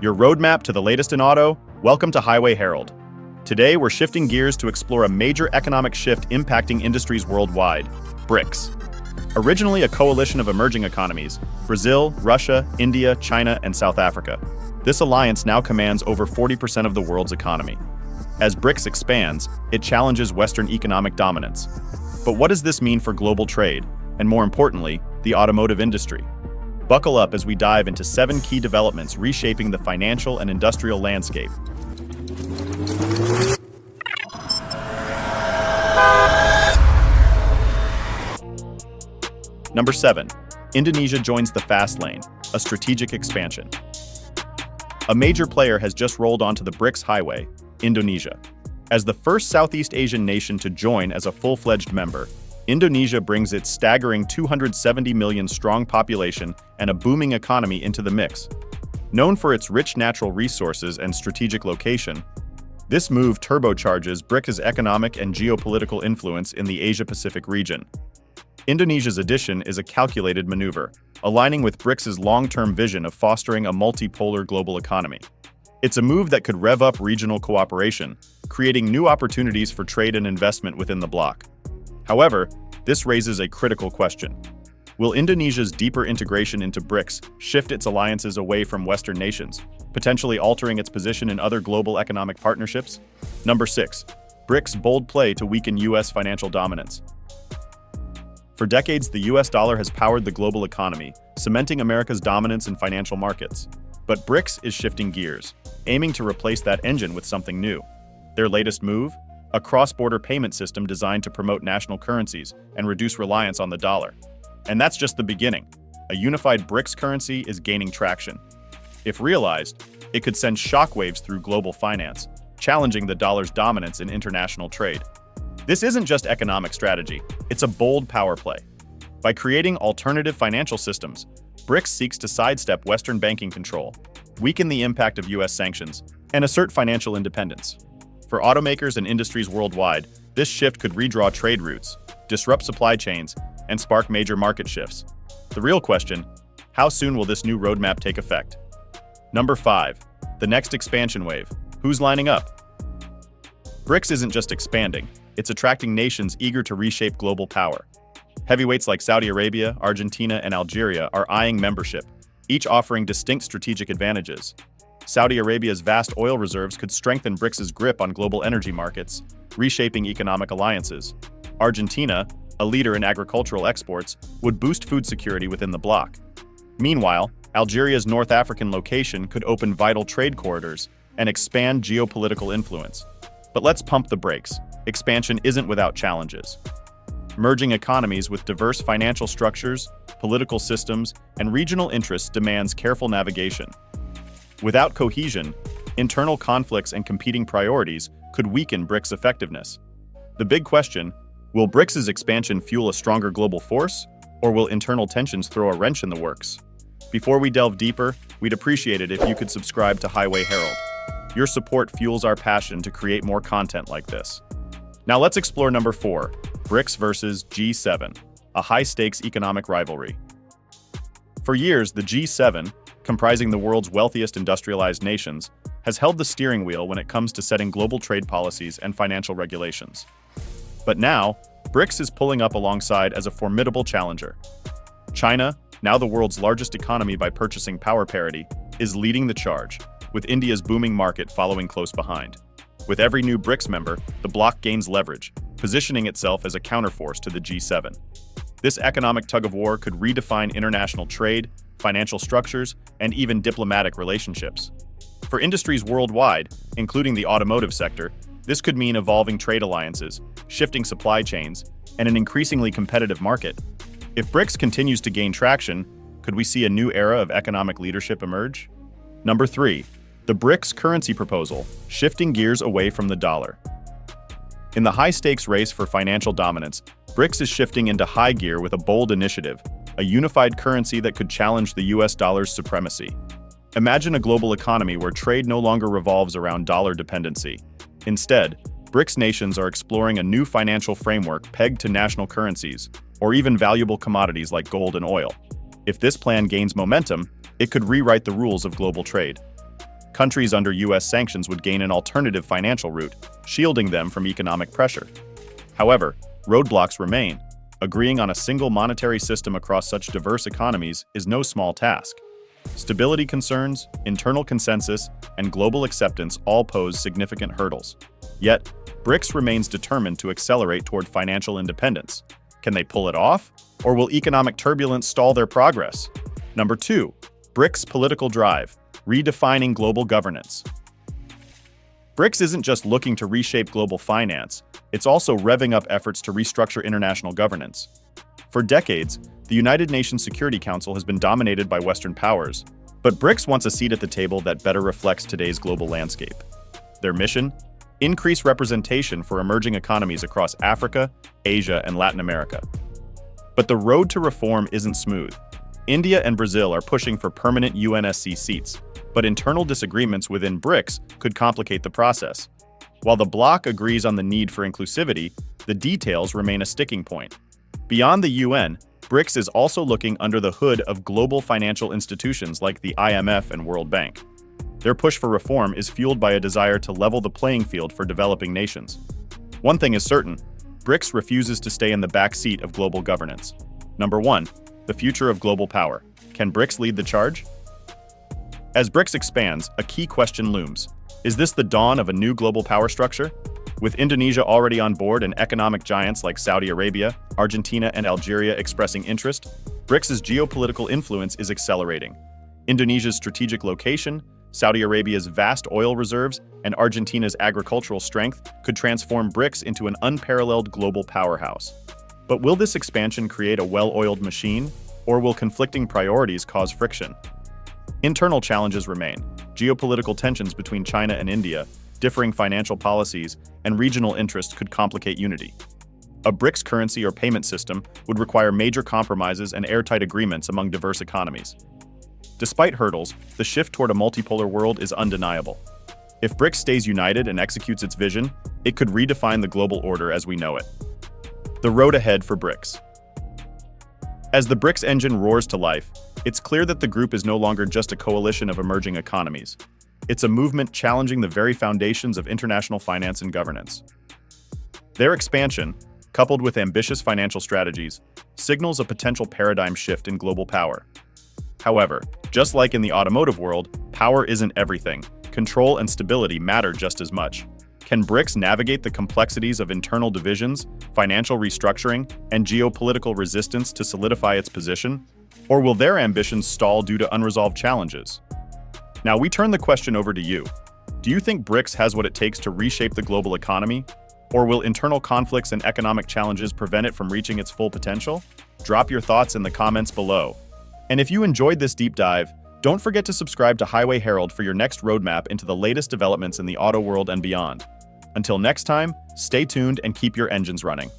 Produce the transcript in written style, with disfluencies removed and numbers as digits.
Your roadmap to the latest in auto? Welcome to Highway Herald. Today, we're shifting gears to explore a major economic shift impacting industries worldwide: BRICS. Originally a coalition of emerging economies, Brazil, Russia, India, China, and South Africa. This alliance now commands over 40% of the world's economy. As BRICS expands, it challenges Western economic dominance. But what does this mean for global trade, and more importantly, the automotive industry? Buckle up as we dive into 7 key developments reshaping the financial and industrial landscape. Number 7. Indonesia joins the fast lane, a strategic expansion. A major player has just rolled onto the BRICS highway, Indonesia. As the first Southeast Asian nation to join as a full-fledged member, Indonesia brings its staggering 270 million strong population and a booming economy into the mix. Known for its rich natural resources and strategic location, this move turbocharges BRICS' economic and geopolitical influence in the Asia-Pacific region. Indonesia's addition is a calculated maneuver, aligning with BRICS' long-term vision of fostering a multipolar global economy. It's a move that could rev up regional cooperation, creating new opportunities for trade and investment within the bloc. However, this raises a critical question. Will Indonesia's deeper integration into BRICS shift its alliances away from Western nations, potentially altering its position in other global economic partnerships? Number 6. BRICS' bold play to weaken U.S. financial dominance. For decades, the U.S. dollar has powered the global economy, cementing America's dominance in financial markets. But BRICS is shifting gears, aiming to replace that engine with something new. Their latest move? A cross-border payment system designed to promote national currencies and reduce reliance on the dollar. And that's just the beginning. A unified BRICS currency is gaining traction. If realized, it could send shockwaves through global finance, challenging the dollar's dominance in international trade. This isn't just economic strategy, it's a bold power play. By creating alternative financial systems, BRICS seeks to sidestep Western banking control, weaken the impact of U.S. sanctions, and assert financial independence. For automakers and industries worldwide, this shift could redraw trade routes, disrupt supply chains, and spark major market shifts. The real question: how soon will this new roadmap take effect? Number 5. The next expansion wave. Who's lining up? BRICS isn't just expanding, it's attracting nations eager to reshape global power. Heavyweights like Saudi Arabia, Argentina, and Algeria are eyeing membership, each offering distinct strategic advantages. Saudi Arabia's vast oil reserves could strengthen BRICS' grip on global energy markets, reshaping economic alliances. Argentina, a leader in agricultural exports, would boost food security within the bloc. Meanwhile, Algeria's North African location could open vital trade corridors and expand geopolitical influence. But let's pump the brakes. Expansion isn't without challenges. Merging economies with diverse financial structures, political systems, and regional interests demands careful navigation. Without cohesion, internal conflicts and competing priorities could weaken BRICS' effectiveness. The big question: will BRICS' expansion fuel a stronger global force, or will internal tensions throw a wrench in the works? Before we delve deeper, we'd appreciate it if you could subscribe to Highway Herald. Your support fuels our passion to create more content like this. Now let's explore number 4, BRICS versus G7, a high-stakes economic rivalry. For years, the G7, comprising the world's wealthiest industrialized nations, has held the steering wheel when it comes to setting global trade policies and financial regulations. But now, BRICS is pulling up alongside as a formidable challenger. China, now the world's largest economy by purchasing power parity, is leading the charge, with India's booming market following close behind. With every new BRICS member, the bloc gains leverage, positioning itself as a counterforce to the G7. This economic tug-of-war could redefine international trade, financial structures, and even diplomatic relationships. For industries worldwide, including the automotive sector, this could mean evolving trade alliances, shifting supply chains, and an increasingly competitive market. If BRICS continues to gain traction, could we see a new era of economic leadership emerge? Number 3. The BRICS currency proposal, shifting gears away from the dollar. In the high-stakes race for financial dominance, BRICS is shifting into high gear with a bold initiative, a unified currency that could challenge the US dollar's supremacy. Imagine a global economy where trade no longer revolves around dollar dependency. Instead, BRICS nations are exploring a new financial framework pegged to national currencies, or even valuable commodities like gold and oil. If this plan gains momentum, it could rewrite the rules of global trade. Countries under US sanctions would gain an alternative financial route, shielding them from economic pressure. However, roadblocks remain. Agreeing on a single monetary system across such diverse economies is no small task. Stability concerns, internal consensus, and global acceptance all pose significant hurdles. Yet, BRICS remains determined to accelerate toward financial independence. Can they pull it off? Or will economic turbulence stall their progress? Number 2. BRICS political drive, redefining global governance. BRICS isn't just looking to reshape global finance, it's also revving up efforts to restructure international governance. For decades, the United Nations Security Council has been dominated by Western powers, but BRICS wants a seat at the table that better reflects today's global landscape. Their mission? Increase representation for emerging economies across Africa, Asia, and Latin America. But the road to reform isn't smooth. India and Brazil are pushing for permanent UNSC seats, but internal disagreements within BRICS could complicate the process. While the bloc agrees on the need for inclusivity, the details remain a sticking point. Beyond the UN, BRICS is also looking under the hood of global financial institutions like the IMF and World Bank. Their push for reform is fueled by a desire to level the playing field for developing nations. One thing is certain, BRICS refuses to stay in the back seat of global governance. Number 1. The future of global power. Can BRICS lead the charge? As BRICS expands, a key question looms. Is this the dawn of a new global power structure? With Indonesia already on board and economic giants like Saudi Arabia, Argentina, and Algeria expressing interest, BRICS's geopolitical influence is accelerating. Indonesia's strategic location, Saudi Arabia's vast oil reserves, and Argentina's agricultural strength could transform BRICS into an unparalleled global powerhouse. But will this expansion create a well-oiled machine, or will conflicting priorities cause friction? Internal challenges remain. Geopolitical tensions between China and India, differing financial policies, and regional interests could complicate unity. A BRICS currency or payment system would require major compromises and airtight agreements among diverse economies. Despite hurdles, the shift toward a multipolar world is undeniable. If BRICS stays united and executes its vision, it could redefine the global order as we know it. The road ahead for BRICS. As the BRICS engine roars to life, it's clear that the group is no longer just a coalition of emerging economies. It's a movement challenging the very foundations of international finance and governance. Their expansion, coupled with ambitious financial strategies, signals a potential paradigm shift in global power. However, just like in the automotive world, power isn't everything. Control and stability matter just as much. Can BRICS navigate the complexities of internal divisions, financial restructuring, and geopolitical resistance to solidify its position? Or will their ambitions stall due to unresolved challenges? Now we turn the question over to you. Do you think BRICS has what it takes to reshape the global economy? Or will internal conflicts and economic challenges prevent it from reaching its full potential? Drop your thoughts in the comments below. And if you enjoyed this deep dive, don't forget to subscribe to Highway Herald for your next roadmap into the latest developments in the auto world and beyond. Until next time, stay tuned and keep your engines running.